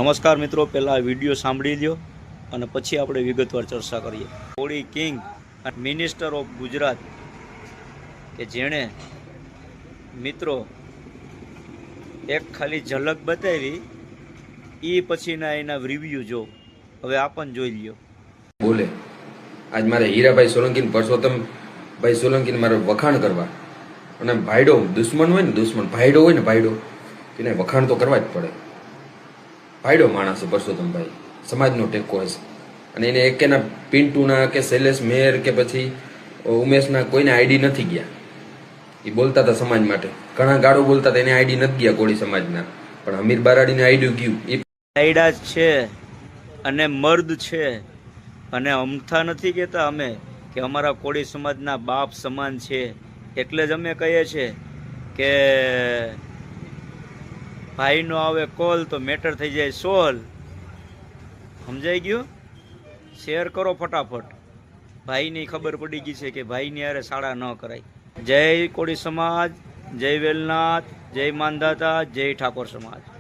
નમસ્કાર મિત્રો, પહેલાં આ વિડીયો સાંભળી લ્યો અને પછી આપણે વિગતવાર ચર્ચા કરીએ. કોળી કિંગ મિનિસ્ટર ઓફ ગુજરાત કે જેણે મિત્રો એક ખાલી ઝલક બતાવી, એ પછીના એના રિવ્યૂ જો હવે આપણ જોઈ લ્યો. બોલે આજ મારે હીરાભાઈ સોલંકી પરસોત્તમભાઈ સોલંકી મારે વખાણ કરવા, અને ભાઈડો દુશ્મન હોય ને, ભાઈડો હોય ને, ભાઈડો એને વખાણ તો કરવા જ પડે. ભાઈડો માણસ પરસોત્તમભાઈ, સમાજનો ટેકો હશે, અને એને એકેના પિન્ટુના કે શૈલેષ મેર કે પછી ઉમેશના કોઈને આઈડી નથી ગયા. એ બોલતા હતા સમાજ માટે, ઘણા ગાળો બોલતા હતા, એને આઈડી નથી ગયા કોળી સમાજના, પણ અમીર બારાડીને આઈડી ગયું. એ આઈડા છે અને મર્દ છે, અને અમથા નથી કહેતા અમે કે અમારા કોળી સમાજના બાપ સમાન છે. એટલે જ અમે કહીએ છીએ કે ભાઈ નો આવે કોલ તો મેટર થઈ જાય સોલ. સમજાઈ ગયું? શેર કરો ફટાફટ. ભાઈની ખબર પડી ગઈ છે કે ભાઈની હારે સાડા ન કરાય. જય કોળી સમાજ, જય વેલનાથ, જય માનધાતા, જય ઠાકોર સમાજ.